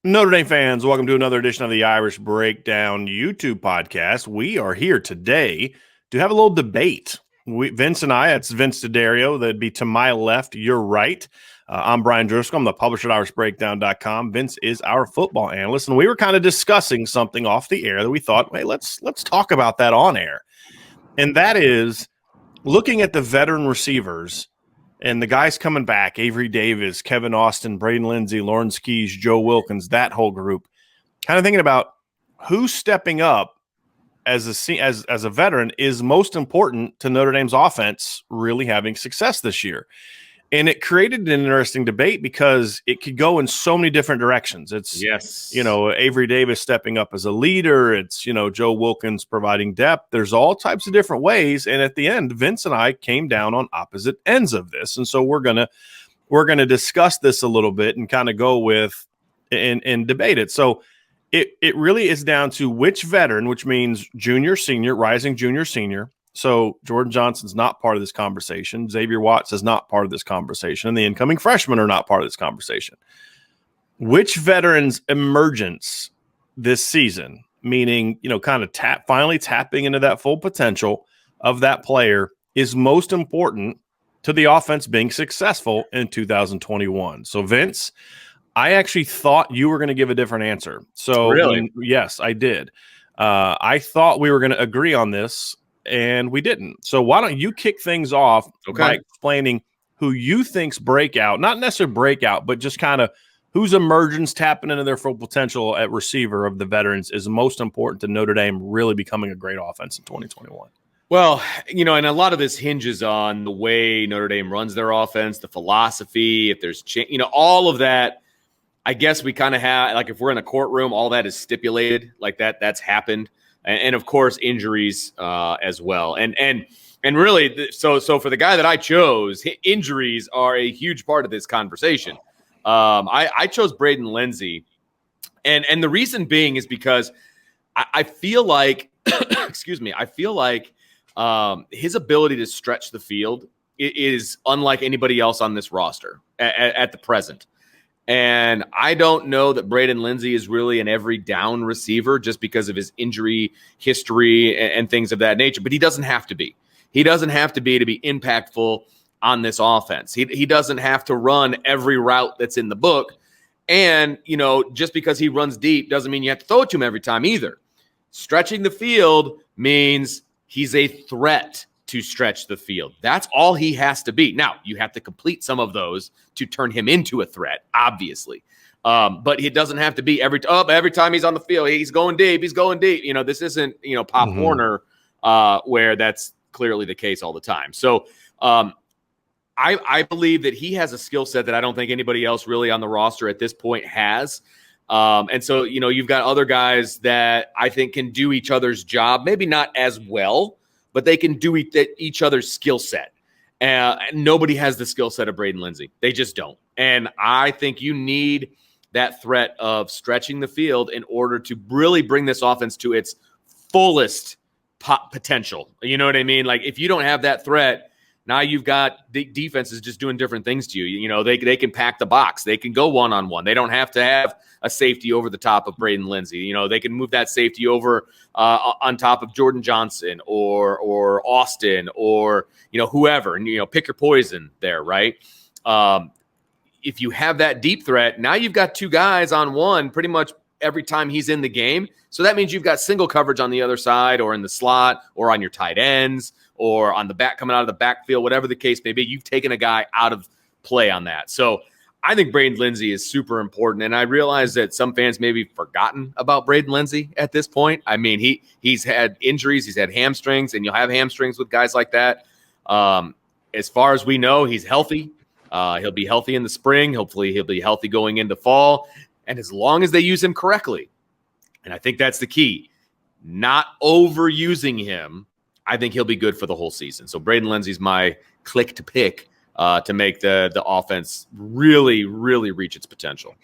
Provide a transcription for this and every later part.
Notre Dame fans, welcome to another edition of the Irish Breakdown YouTube podcast. We are here today to have a little debate. Vince and I, it's Vince D'Addario, that'd be to my left, your right. I'm Brian Driscoll. I'm the publisher at irishbreakdown.com. Vince is our football analyst, and we were kind of discussing something off the air that we thought, hey, let's talk about that on air. And that is looking at the veteran receivers and the guys coming back, Avery Davis, Kevin Austin, Braden Lenzy, Lawrence Keys, Joe Wilkins, that whole group, kind of thinking about who's stepping up as a veteran is most important to Notre Dame's offense really having success this year. And it created an interesting debate because it could go in so many different directions. It's, Avery Davis stepping up as a leader. It's, Joe Wilkins providing depth. There's all types of different ways. And at the end, Vince and I came down on opposite ends of this. And so we're going to discuss this a little bit and kind of go with and debate it. So it really is down to which veteran, which means junior, senior, rising junior, senior. So Jordan Johnson's not part of this conversation. Xavier Watts is not part of this conversation. And the incoming freshmen are not part of this conversation. Which veterans' emergence this season, meaning, kind of finally tapping into that full potential of that player, is most important to the offense being successful in 2021. So, Vince, I actually thought you were going to give a different answer. So, really? Yes, I did. I thought we were going to agree on this, and we didn't. So why don't you kick things off by explaining who you think's breakout, not necessarily breakout, but just kind of whose emergence, tapping into their full potential at receiver of the veterans, is most important to Notre Dame really becoming a great offense in 2021. Well, and a lot of this hinges on the way Notre Dame runs their offense, the philosophy, if there's all of that. I guess we kind of have, like, if we're in a courtroom, all that is stipulated, like that's happened. And of course, injuries as well. And really, so for the guy that I chose, injuries are a huge part of this conversation. I chose Braden Lenzy. And the reason being is because I feel like, I feel like his ability to stretch the field is unlike anybody else on this roster at the present. And I don't know that Braden Lenzy is really an every down receiver just because of his injury history and things of that nature. But he doesn't have to be. He doesn't have to be impactful on this offense. He doesn't have to run every route that's in the book. And, just because he runs deep doesn't mean you have to throw it to him every time either. Stretching the field means he's a threat to stretch the field. That's all he has to be. Now, you have to complete some of those to turn him into a threat, obviously. But it doesn't have to be every time he's on the field, he's going deep. This isn't, Pop Warner, where that's clearly the case all the time. So I believe that he has a skill set that I don't think anybody else really on the roster at this point has. And so, you've got other guys that I think can do each other's job, maybe not as well, but they can do each other's skill set. Nobody has the skill set of Braden Lenzy. They just don't. And I think you need that threat of stretching the field in order to really bring this offense to its fullest potential. You know what I mean? Like, if you don't have that threat, now you've got defenses just doing different things to you. They can pack the box. They can go one-on-one. They don't have to have a safety over the top of Braden Lenzy. They can move that safety over on top of Jordan Johnson or Austin or, whoever. And, pick your poison there, right? If you have that deep threat, now you've got two guys on one pretty much every time he's in the game. So that means you've got single coverage on the other side or in the slot or on your tight ends or on the back coming out of the backfield, whatever the case may be. You've taken a guy out of play on that. So I think Braden Lenzy is super important. And I realize that some fans maybe forgotten about Braden Lenzy at this point. I mean, he's had injuries, he's had hamstrings, and you'll have hamstrings with guys like that. As far as we know, he's healthy. He'll be healthy in the spring. Hopefully he'll be healthy going into fall. And as long as they use him correctly, and I think that's the key, not overusing him, I think he'll be good for the whole season. So Braden Lenzy's my click to pick to make the offense really, really reach its potential.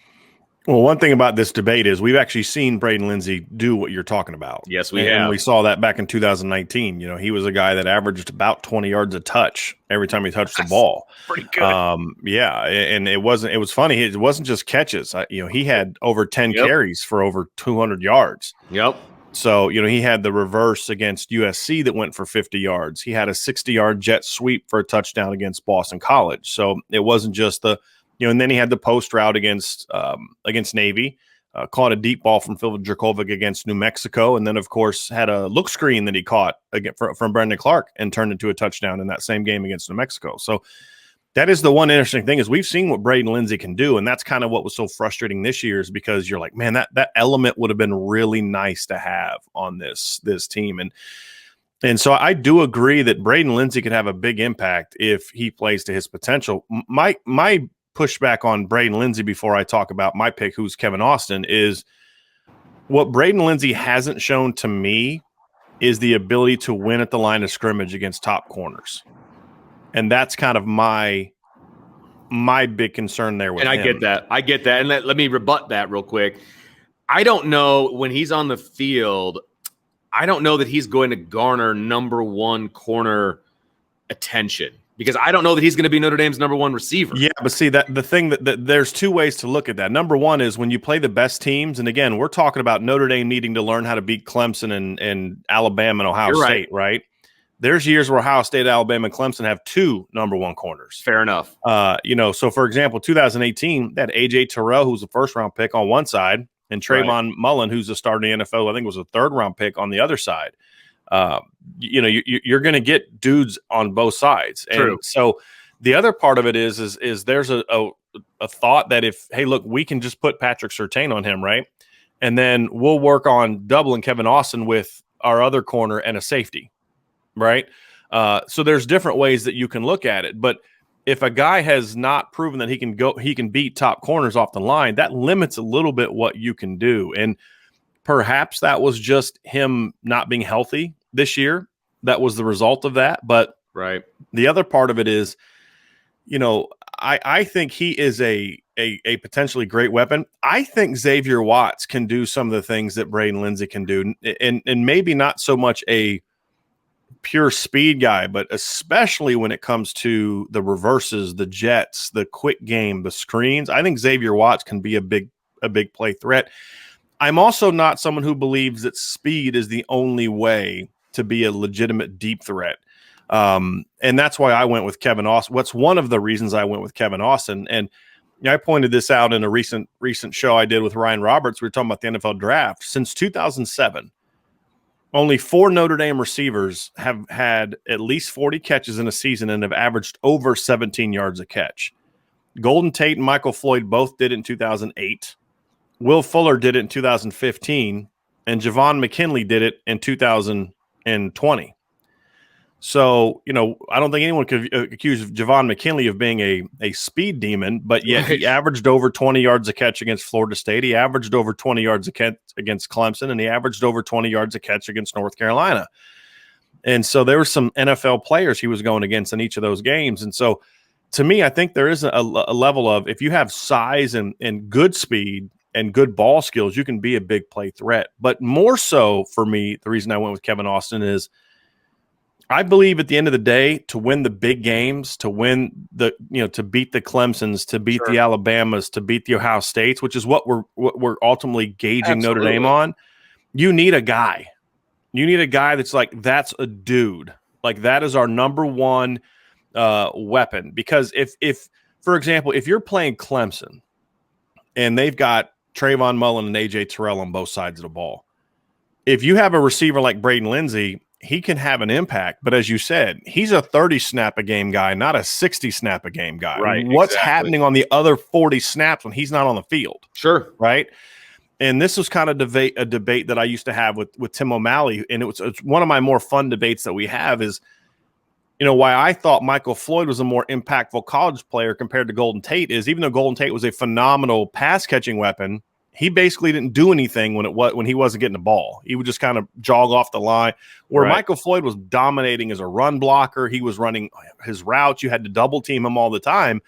Well, one thing about this debate is we've actually seen Braden Lenzy do what you're talking about. Yes, we and have. we saw that back in 2019. He was a guy that averaged about 20 yards a touch every time he touched the ball. Pretty good. Yeah, and it was funny. It wasn't just catches. He had over 10 carries for over 200 yards. Yep. So, he had the reverse against USC that went for 50 yards. He had a 60-yard jet sweep for a touchdown against Boston College. So it wasn't just and then he had the post route against Navy, caught a deep ball from Phil Jerkovic against New Mexico, and then, of course, had a look screen that he caught from Brendan Clark and turned into a touchdown in that same game against New Mexico. So that is the one interesting thing is we've seen what Braden Lenzy can do, and that's kind of what was so frustrating this year is because you're like, man, that element would have been really nice to have on this team. And so I do agree that Braden Lenzy could have a big impact if he plays to his potential. My pushback on Braden Lenzy before I talk about my pick, who's Kevin Austin, is what Braden Lenzy hasn't shown to me is the ability to win at the line of scrimmage against top corners. And that's kind of my big concern there with him. And I get that. And let me rebut that real quick. I don't know when he's on the field, I don't know that he's going to garner number one corner attention because I don't know that he's going to be Notre Dame's number one receiver. Yeah, but see, that the thing that there's two ways to look at that. Number one is when you play the best teams, and again, we're talking about Notre Dame needing to learn how to beat Clemson and Alabama and Ohio State, right? There's years where Ohio State, Alabama, and Clemson have two number one corners. Fair enough. So for example, 2018, that AJ Terrell, who's a first-round pick on one side, and Trayvon Mullen, who's a starter in the NFL, I think was a third-round pick on the other side. You're going to get dudes on both sides. True. And so the other part of it is there's a thought that look, we can just put Patrick Surtain on him, right? And then we'll work on doubling Kevin Austin with our other corner and a safety, right? So there's different ways that you can look at it. But if a guy has not proven that he can beat top corners off the line, that limits a little bit what you can do. And perhaps that was just him not being healthy this year. That was the result of that. But the other part of it is, I think he is a potentially great weapon. I think Xavier Watts can do some of the things that Braden Lenzy can do, and maybe not so much a pure speed guy, but especially when it comes to the reverses, the jets, the quick game, the screens. I think Xavier Watts can be a big play threat. I'm also not someone who believes that speed is the only way to be a legitimate deep threat. And that's why I went with Kevin Austin. What's one of the reasons I went with Kevin Austin? And I pointed this out in a recent show I did with Ryan Roberts. We were talking about the NFL draft. Since 2007, only 4 Notre Dame receivers have had at least 40 catches in a season and have averaged over 17 yards a catch. Golden Tate and Michael Floyd both did it in 2008. Will Fuller did it in 2015, and Javon McKinley did it in 2020. So, I don't think anyone could accuse Javon McKinley of being a speed demon, but yet he averaged over 20 yards a catch against Florida State. He averaged over 20 yards a catch against Clemson, and he averaged over 20 yards a catch against North Carolina. And so there were some NFL players he was going against in each of those games. And so to me, I think there is a level of if you have size and good speed and good ball skills, you can be a big play threat. But more so for me, the reason I went with Kevin Austin is I believe at the end of the day, to win the big games, to win to beat the Clemsons, to beat the Alabamas, to beat the Ohio States, which is what we're ultimately gauging Notre Dame on, you need a guy. You need a guy that's like, that's a dude. Like, that is our number one weapon. Because if, for example, if you're playing Clemson and they've got Trayvon Mullen and AJ Terrell on both sides of the ball, if you have a receiver like Braden Lenzy, he can have an impact. But as you said, he's a 30 snap a game guy, not a 60 snap a game guy. Right. What's happening on the other 40 snaps when he's not on the field? Sure. Right. And this was kind of a debate that I used to have with Tim O'Malley. And it's one of my more fun debates that we have is, why I thought Michael Floyd was a more impactful college player compared to Golden Tate is even though Golden Tate was a phenomenal pass catching weapon, he basically didn't do anything when he wasn't getting the ball. He would just kind of jog off the line. Where Michael Floyd was dominating as a run blocker. He was running his routes. You had to double team him all the time.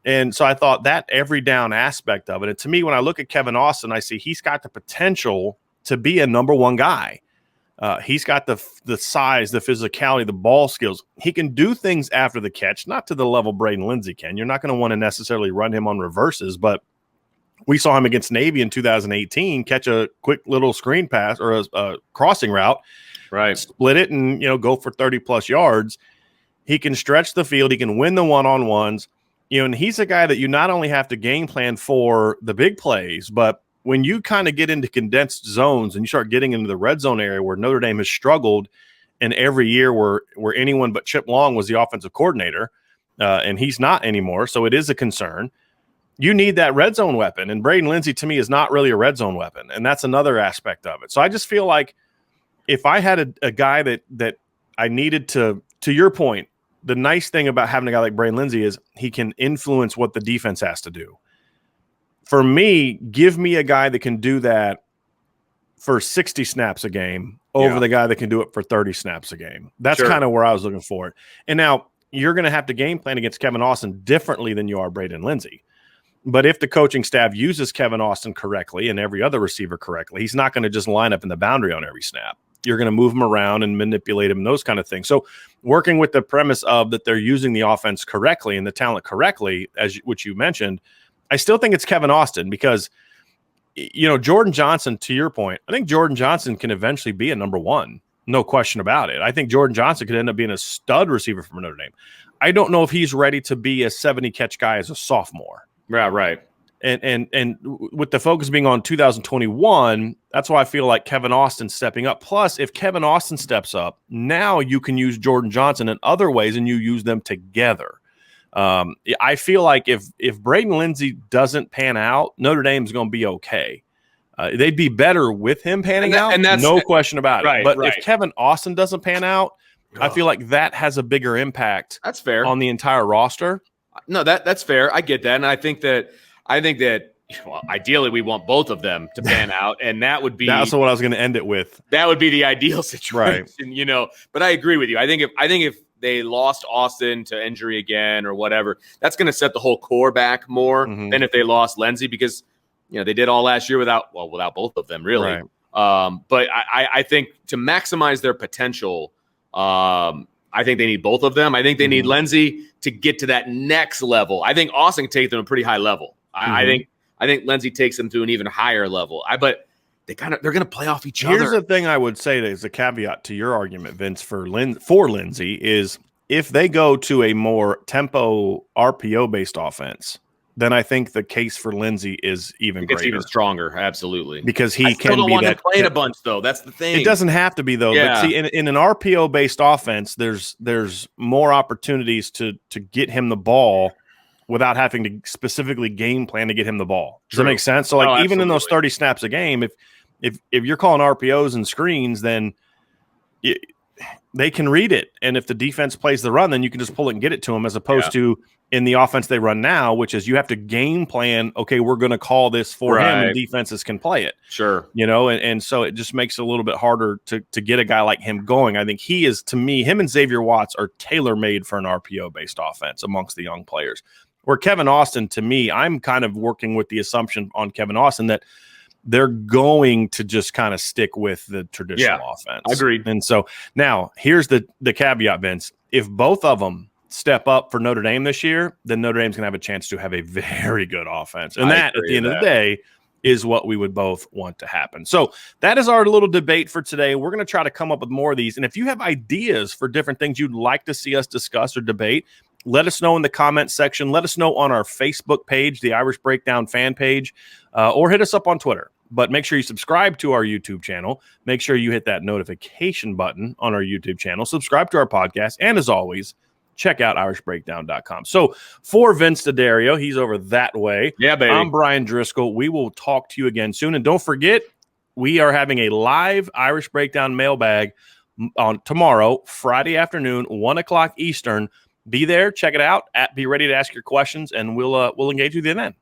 And so I thought that every down aspect of it. And to me, when I look at Kevin Austin, I see he's got the potential to be a number one guy. He's got the size, the physicality, the ball skills. He can do things after the catch, not to the level Braden Lenzy can. You're not going to want to necessarily run him on reverses, but we saw him against Navy in 2018 catch a quick little screen pass or a crossing route, right? Split it and go for 30+ yards. He can stretch the field. He can win the one-on-ones. And he's a guy that you not only have to game plan for the big plays, but when you kind of get into condensed zones and you start getting into the red zone area where Notre Dame has struggled, and every year where anyone but Chip Long was the offensive coordinator, and he's not anymore, so it is a concern. You need that red zone weapon, and Braden Lenzy to me is not really a red zone weapon, and that's another aspect of it. So I just feel like if I had a guy that I needed to your point, the nice thing about having a guy like Braden Lenzy is he can influence what the defense has to do. For me, give me a guy that can do that for 60 snaps a game over the guy that can do it for 30 snaps a game. That's kind of where I was looking for it. And now you're going to have to game plan against Kevin Austin differently than you are Braden Lenzy. But if the coaching staff uses Kevin Austin correctly and every other receiver correctly, he's not going to just line up in the boundary on every snap. You're going to move him around and manipulate him and those kind of things. So working with the premise of that they're using the offense correctly and the talent correctly, which you mentioned, I still think it's Kevin Austin because, Jordan Johnson, to your point, I think Jordan Johnson can eventually be a number one. No question about it. I think Jordan Johnson could end up being a stud receiver for Notre Dame. I don't know if he's ready to be a 70-catch guy as a sophomore. Right. And with the focus being on 2021, that's why I feel like Kevin Austin stepping up. Plus, if Kevin Austin steps up, now you can use Jordan Johnson in other ways and you use them together. I feel like if Braden Lenzy doesn't pan out, Notre Dame's going to be okay. They'd be better with him panning out, and that's no question about it. But if Kevin Austin doesn't pan out, I feel like that has a bigger impact. That's fair on the entire roster. No, that's fair. I get that, and I think that well, ideally we want both of them to pan out, and that's what I was going to end it with. That would be the ideal situation, right? But I agree with you. I think if they lost Austin to injury again or whatever, that's going to set the whole core back more than if they lost Lenzy because they did all last year without both of them really. Right. But I think to maximize their potential, I think they need both of them. I think they need Lenzy to get to that next level. I think Austin can take them to a pretty high level. I think Lenzy takes them to an even higher level. But they're going to play off each other. Here's the thing I would say that is a caveat to your argument, Vince, for Lenzy is if they go to a more tempo RPO based offense, then I think the case for Lenzy is even greater. It's even stronger, absolutely. Because he I can don't be want that him playing a bunch though. That's the thing. It doesn't have to be though. Yeah. But see, in an RPO based offense, there's more opportunities to get him the ball without having to specifically game plan to get him the ball. Does that make sense? So like even in those 30 snaps a game, if you're calling RPOs and screens, then they can read it. And if the defense plays the run, then you can just pull it and get it to them as opposed to in the offense they run now, which is you have to game plan, okay, we're going to call this for him and defenses can play it. Sure. And so it just makes it a little bit harder to get a guy like him going. I think he is, to me, him and Xavier Watts are tailor-made for an RPO-based offense amongst the young players. Where Kevin Austin, to me, I'm kind of working with the assumption on Kevin Austin that they're going to just kind of stick with the traditional offense. Agreed. And so now here's the caveat, Vince. If both of them step up for Notre Dame this year, then Notre Dame's going to have a chance to have a very good offense. And that, at the end of the day, is what we would both want to happen. So that is our little debate for today. We're going to try to come up with more of these. And if you have ideas for different things you'd like to see us discuss or debate, let us know in the comments section. Let us know on our Facebook page, the Irish Breakdown fan page, or hit us up on Twitter. But make sure you subscribe to our YouTube channel. Make sure you hit that notification button on our YouTube channel. Subscribe to our podcast. And as always, check out irishbreakdown.com. So for Vince D'Addario, he's over that way. Yeah, baby. I'm Brian Driscoll. We will talk to you again soon. And don't forget, we are having a live Irish Breakdown mailbag on tomorrow, Friday afternoon, 1 o'clock Eastern. Be there, check it out, be ready to ask your questions, and we'll engage with you then.